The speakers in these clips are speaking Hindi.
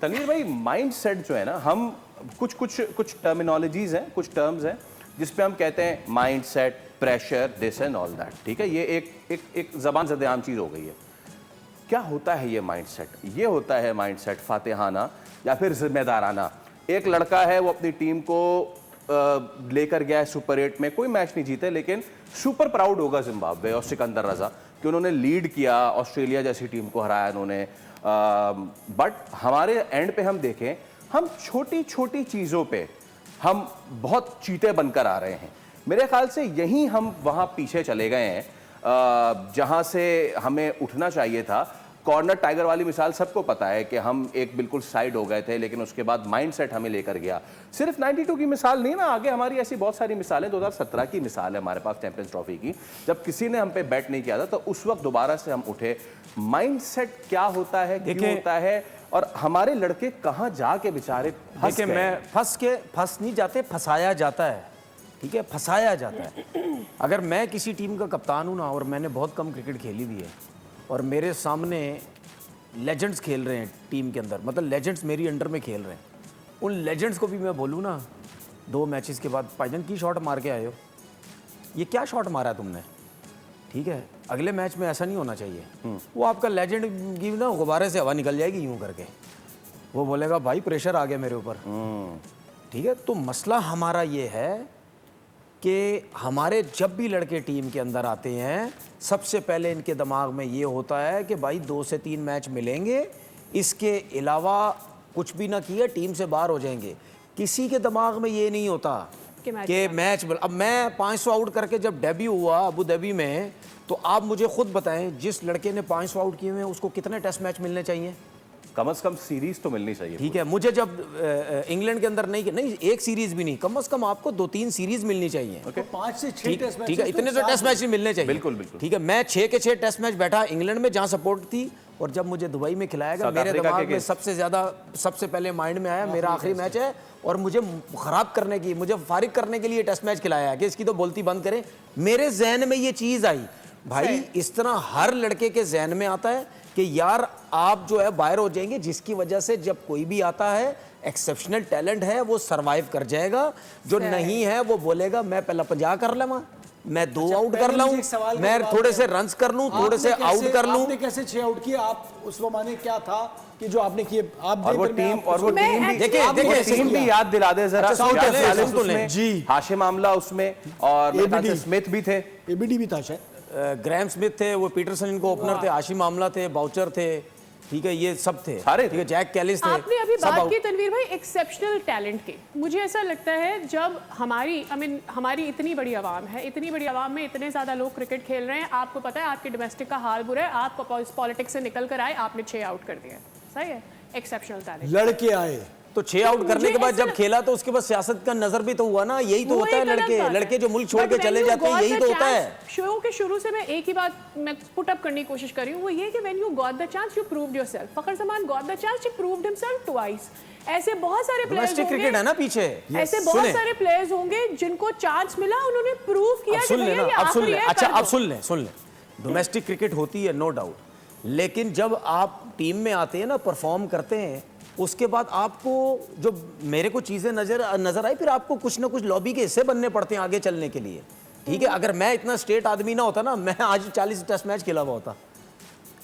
तनवीर भाई, माइंड सेट जो है ना, हम कुछ टर्मिनोलॉजीज हैं, कुछ टर्म्स हैं जिसपे हम कहते हैं mind set, pressure, this and all that, ठीक है। ये एक जबान ज़द आम चीज़ हो गई है। क्या होता है ये माइंड सेट? ये होता है माइंड सेट फातिहाना या फिर जिम्मेदाराना। एक लड़का है, वो अपनी टीम को लेकर गया है सुपर 8 में, कोई मैच नहीं जीते, लेकिन सुपर प्राउड होगा जिम्बाब्वे और सिकंदर रजा कि उन्होंने लीड किया, ऑस्ट्रेलिया जैसी टीम को हराया उन्होंने। बट हमारे एंड पे हम देखें, हम छोटी छोटी चीज़ों पे हम बहुत चीते बनकर आ रहे हैं। मेरे ख्याल से यहीं हम वहाँ पीछे चले गए हैं जहाँ से हमें उठना चाहिए था। कॉर्नर टाइगर वाली मिसाल सबको पता है कि हम एक बिल्कुल साइड हो गए थे, लेकिन उसके बाद माइंडसेट हमें लेकर गया। सिर्फ 92 की मिसाल नहीं ना, आगे हमारी ऐसी बहुत सारी मिसालें। 2017 की मिसाल है हमारे पास चैंपियंस ट्रॉफी की, जब किसी ने हम पे बैट नहीं किया था, तो उस वक्त दोबारा से हम उठे। माइंडसेट क्या होता है, क्यों होता है, और हमारे लड़के कहाँ जाके बेचारे फंस गए। मैं फंस नहीं जाते, फंसाया जाता है, ठीक है, फंसाया जाता है। अगर मैं किसी टीम का कप्तान हूँ ना, और मैंने बहुत कम क्रिकेट खेली भी है, और मेरे सामने लेजेंड्स खेल रहे हैं टीम के अंदर, मतलब लेजेंड्स मेरी अंडर में खेल रहे हैं, उन लेजेंड्स को भी मैं बोलूँ ना 2 मैचेस के बाद, भाईजान की शॉट मार के आए हो, ये क्या शॉट मारा है तुमने, ठीक है, अगले मैच में ऐसा नहीं होना चाहिए। वो आपका लेजेंड की ना गुब्बारे से हवा निकल जाएगी यूं करके, वो बोलेगा भाई प्रेशर आ गया मेरे ऊपर, ठीक है। तो मसला हमारा ये है कि हमारे जब भी लड़के टीम के अंदर आते हैं, सबसे पहले इनके दिमाग में ये होता है कि भाई 2 से 3 मैच मिलेंगे, इसके अलावा कुछ भी ना किए टीम से बाहर हो जाएंगे। किसी के दिमाग में ये नहीं होता कि मैच। अब मैं 500 आउट करके जब डेब्यू हुआ अबू धाबी में, तो आप मुझे खुद बताएं, जिस लड़के ने 500 आउट किए हुए हैं उसको कितने टेस्ट मैच मिलने चाहिए? कम से कम सीरीज तो मिलनी चाहिए, ठीक है। मुझे जब इंग्लैंड के अंदर नहीं एक सीरीज भी नहीं, कम से कम आपको 2-3 सीरीज मिलनी चाहिए। 5 से 6 टेस्ट मैच, ठीक है, इतने तो टेस्ट मैच ही मिलने चाहिए। बिल्कुल बिल्कुल, ठीक है। मैं 6 के 6 टेस्ट मैच बैठा इंग्लैंड में, जहां सपोर्ट थी, और जब मुझे दुबई में खिलाया गया, मेरे दिमाग में सबसे पहले माइंड में आया मेरा आखिरी मैच है, और मुझे खराब करने की, मुझे फारिग करने के लिए टेस्ट मैच खिलाया है कि इसकी तो बोलती बंद करें। मेरे जहन में ये चीज आई, भाई इस तरह हर लड़के के जहन में आता है कि यार आप जो है बाहर हो जाएंगे, जिसकी वजह से जब कोई भी आता है, एक्सेप्शनल टैलेंट है, वो सरवाइव कर जाएगा, जो नहीं है वो बोलेगा मैं पहला 50 कर लूँ, मैं 2 आउट कर लूँ, मैं थोड़े से रन्स कर लूँ, थोड़े से आउट कर लूँ। आपने कैसे 6 आउट किए? आप उस माने क्या था कि जो आपने किए? आप और वो टीम भी देखिए याद दिला दे जरा। जी, हाशिम आमला उसमें, और स्मिथ भी थे, एबीडी भी था शायद, ग्रैम स्मिथ थे, वो पीटरसन इनको ओपनर थे, आशिम आमला थे, बाउचर थे, ठीक है, ये सब थे सारे, ठीक है, जैक कैलिस थे। आपने अभी बात की तनवीर भाई एक्सेप्शनल टैलेंट की। मुझे ऐसा लगता है जब हमारी इतनी बड़ी आवाम है, इतनी बड़ी आवाम में इतने ज्यादा लोग क्रिकेट खेल रहे हैं, आपको पता है आपके डोमेस्टिक का हाल बुरा है, आप पॉलिटिक्स से निकल कर आए, आपने 6 आउट कर दिया, सही है, एक्सेप्शनल टैलेंट। लड़के आए तो 6 आउट करने के बाद जब खेला, तो उसके बाद सियासत का नजर भी तो हुआ ना, यही तो होता है। लड़के जो मुल्क छोड़ के चले जाते हैं, यही तो होता है। शो के शुरू से मैं एक ही बात मैं पुट अप करने की कोशिश कर रही हूँ, वो ये कि when you got the chance you proved yourself. Fakhar Zaman got the chance, he proved himself twice. ऐसे बहुत सारे प्लेयर्स होंगे, क्रिकेट है ना पीछे, ऐसे बहुत सारे प्लेयर्स होंगे जिनको चांस मिला, उन्होंने प्रूव किया कि भैया ये आखिरी है। अच्छा अब सुन ले, डोमेस्टिक क्रिकेट होती है नो डाउट, लेकिन जब आप टीम में आते हैं ना, परफॉर्म करते हैं, उसके बाद आपको जो मेरे को चीजें नजर आई, फिर आपको कुछ ना कुछ लॉबी के हिस्से बनने पड़ते हैं आगे चलने के लिए, ठीक है। अगर मैं इतना स्टेट आदमी ना होता ना, मैं आज 40 टेस्ट मैच खेला हुआ होता,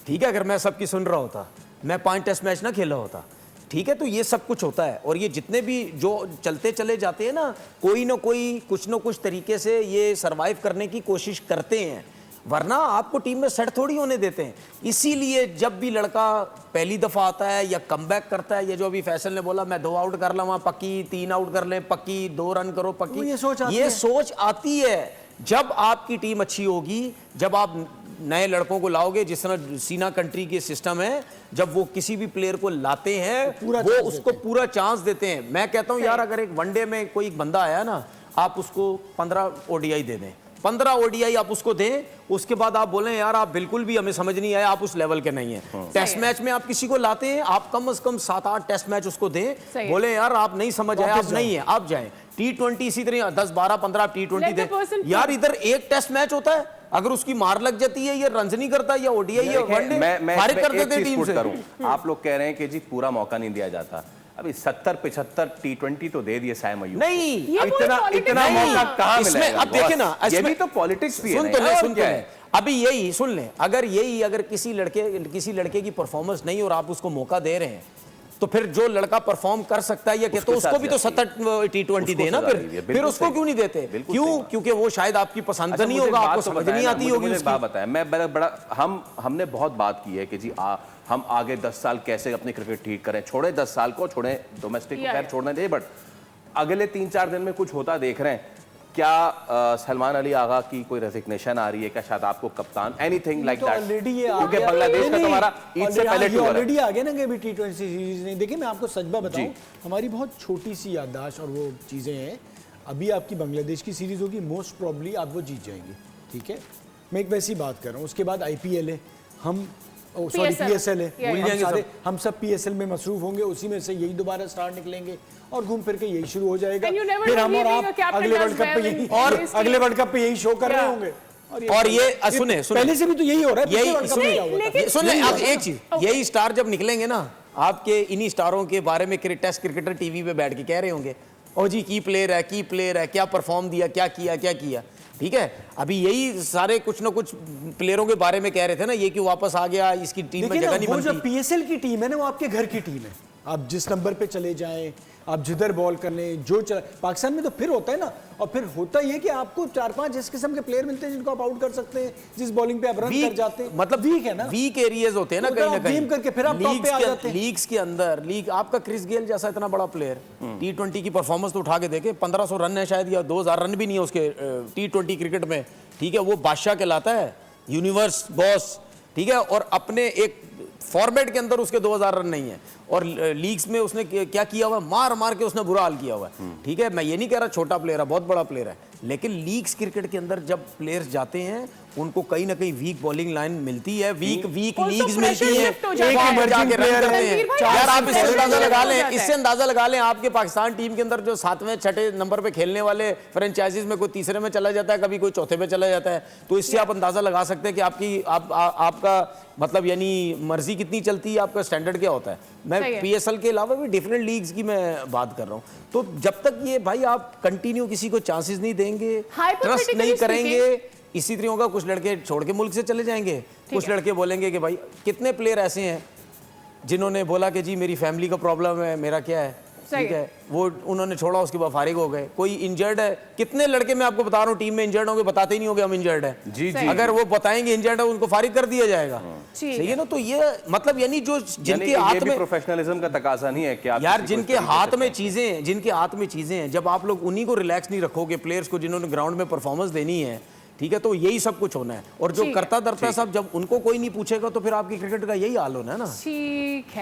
ठीक है। अगर मैं सबकी सुन रहा होता, मैं 5 टेस्ट मैच ना खेला होता, ठीक है। तो ये सब कुछ होता है, और ये जितने भी जो चलते चले जाते हैं ना, कोई ना कोई कुछ ना कुछ तरीके से ये सरवाइव करने की कोशिश करते हैं, वरना आपको टीम में सेट थोड़ी होने देते हैं। इसीलिए जब भी लड़का पहली दफा आता है या कमबैक करता है, ये जो अभी फैसल ने बोला मैं 2 आउट कर लूँ पक्की, 3 आउट कर ले पक्की, 2 रन करो पक्की, ये सोच आती है जब आपकी टीम अच्छी होगी, जब आप नए लड़कों को लाओगे, जिस तरह सीना कंट्री के सिस्टम है, जब वो किसी भी प्लेयर को लाते हैं वो उसको पूरा चांस देते हैं। मैं कहता हूँ यार, अगर एक वनडे में कोई बंदा आया ना, आप उसको 15 ODI दे दें, 15 ODI आप उसको दें, उसके बाद आप बोलें यार आप बिल्कुल भी हमें समझ नहीं आया, आप उस लेवल के नहीं हैं। टेस्ट मैच में आप किसी को लाते हैं, आप कम से कम 7-8 टेस्ट मैच उसको दें, बोले यार आप नहीं समझ आए, आप नहीं है, आप जाएं। T20 इसी तरह 10 12 15 T20 Let the थे person यार, इधर एक टेस्ट मैच होता है, अगर उसकी मार लग जाती है, ये रन नहीं करता, या ओडीआई या वनडे मैं फारिग कर इसमें एक देते चीज टीम पुट से। करूं। आप लोग कह रहे हैं कि जी पूरा मौका नहीं दिया जाता। अभी 70-75 T20 तो दे दिए सैम अयूब। नहीं, ये पूरी इतना politics इतना नहीं। मौका कहां इसमें मिलेगा? अब देखे ना, ये इसमें- भी तो पॉलिटिक्स भी है सुन ना तो ले, यार, सुन और तो क्या ले। है? अभी यही सुन ले, अगर किसी लड़के की परफॉर्मेंस नहीं और आप उसको मौका दे रहे हैं, तो फिर जो लड़का परफॉर्म कर सकता है या तो उसको भी तो 70 T20 देना, सजा दीजिए, फिर बिल्कुल उसको सही। क्यों नहीं देते? बिल्कुल क्यों? सही बात। क्योंकि वो शायद आपकी पसंद का अच्छा, नहीं मुझे होगा, बात आपको तो समझ बताएं नहीं ना, आती मुझे- होगी मुझे उसकी। बात बताएं, मैं बड़ा हमने बहुत बात की है कि जी हम आगे 10 साल कैसे अपनी क्रिकेट ठीक करें, छोड़े 10 साल को, छोड़े डोमेस्टिक को, Yeah, खैर yeah. छोड़ना चाहिए, बट अगले 3-4 दिन में कुछ होता देख रहे हैं क्या? सलमान अली आगा की कोई रेजिग्नेशन आ रही है क्या? शायद आपको कप्तान, एनीथिंग लाइक तो दैट, ऑलरेडी ये आ क्योंकि गया। बांग्लादेश का नहीं, तुम्हारा ईद से पहले टूर है। ऑलरेडी आ गया ना कि अभी T20 सीरीज नहीं। देखिए मैं आपको सच बात बताऊं, हमारी बहुत छोटी सी याददाश्त और वो चीज़ें हैं। अभी आपकी बांग्लादेश की सीरीज होगी, मोस्ट प्रॉब्ली आप वो जीत जाएंगे, ठीक है। मैं एक वैसी बात कर रहा हूँ। उसके बाद IPL है, हम सॉरी PSL PSL है, Yeah, हम सब PSL में मसरूफ होंगे, उसी में से यही दोबारा स्टार निकलेंगे और घूम फिर के यही शुरू हो जाएगा। And you never फिर know, हम he और being आप a captain अगले does वर्ल्ड कप पे well यही in और his अगले team. वर्ल्ड कप पे यही शो कर रहे Yeah. होंगे। और ये सुने पहले से भी तो यही हो रहा है, पिछले यही वर्ल्ड कप में क्या हुआ था? लेकिन- सुन ले, अब एक चीज, यही स्टार जब निकलेंगे ना, आपके इन्हीं स्टारों के बारे में टेस्ट क्रिकेटर टीवी पे बैठ के कह रहे होंगे, ओ जी की प्लेयर है, क्या परफॉर्म दिया, क्या किया, ठीक है। अभी यही सारे कुछ ना कुछ प्लेयरों के बारे में कह रहे थे ना, ये क्यों वापस आ गया, इसकी टीम में देखिए जगह ना, नहीं वो जो बनती। PSL की टीम है ना, वो आपके घर की टीम है। आप जिस नंबर पे चले जाएं, आप जिधर बॉल करने जो पाकिस्तान में तो फिर होता है ना, और फिर होता ये कि आपको 4-5 इस किस्म के प्लेयर मिलते हैं जिनको आप आउट कर सकते हैं, जिस बॉलिंग पे आप रन कर जाते हैं। मतलब वीक है ना, वीक एरियाज होते हैं ना तो कहीं ना आप कहीं, गेम करके फिर आप टॉप पे आ जाते हैं। लीग्स के अंदर आपका क्रिस गेल जैसा इतना बड़ा प्लेयर T20 की परफॉर्मेंस तो उठा के देखे, 1500 रन है शायद, या 2000 रन भी नहीं है उसके T20 क्रिकेट में, ठीक है। वो बादशाह कहलाता है, यूनिवर्स बॉस, ठीक है। और अपने एक फॉर्मेट के अंदर उसके 2000 रन नहीं है, और लीग्स में उसने क्या किया हुआ है, मार के उसने बुरा हाल किया हुआ है, ठीक है। मैं ये नहीं कह रहा छोटा प्लेयर है, बहुत बड़ा प्लेयर है, लेकिन लीग्स क्रिकेट के अंदर जब प्लेयर्स जाते हैं उनको कहीं ना कहीं वीक बॉलिंग लाइन मिलती है, वीक Also लीग्स pressure मिलती है, shift हो जाता वहां है। पर जाके रन करते हैं। रणवीर भाई, यार आप इससे pressure अंदाजा shift लगा हो लें, जाता है। इससे अंदाजा लगा लें, आपके पाकिस्तान टीम के अंदर जो 7वें 6ठे नंबर पे खेलने वाले फ्रेंचाइजीज में कोई तीसरे में चला जाता है, कभी कोई चौथे पे चला जाता है, तो इससे आप अंदाजा लगा सकते हैं कि आपका मतलब यानी मर्जी कितनी चलती है, आपका स्टैंडर्ड क्या होता है। मैं सही है। PSL के अलावा भी डिफरेंट लीग्स की मैं बात कर रहा हूँ। तो जब तक ये भाई आप कंटिन्यू किसी को चांसेस नहीं देंगे, ट्रस्ट नहीं Hypothetically करेंगे, इसी तरह होगा। कुछ लड़के छोड़ के मुल्क से चले जाएंगे, कुछ लड़के बोलेंगे कि भाई, कितने प्लेयर ऐसे हैं जिन्होंने बोला कि जी मेरी फैमिली का प्रॉब्लम है, मेरा क्या है, सही ठीक है, वो उन्होंने छोड़ा, उसके बाद फारिग हो गए। कोई इंजर्ड है, कितने लड़के मैं आपको बता रहा हूँ टीम में इंजर्ड होंगे, बताते ही नहीं होंगे हम इंजर्ड है। जी, जी। अगर वो बताएंगे इंजर्ड है, उनको फारिग कर दिया जाएगा। ठीक सही है ना। तो ये मतलब यानी जो जिनके हाथ में प्रोफेशनलिज्म का तकाजा नहीं है कि आप यार, किसी को जिनके इस तरीके हाथ से में चीजें हैं, जिनके हाथ में चीजें हैं, जब आप लोग उन्हीं को रिलैक्स नहीं रखोगे, प्लेयर्स को जिन्होंने ग्राउंड में परफॉर्मेंस देनी है, ठीक है, तो यही सब कुछ होना है। और जो ठीक है। करता धरता सब, जब उनको कोई नहीं पूछेगा, तो फिर आपकी क्रिकेट का यही हाल होना है ना। ठीक है।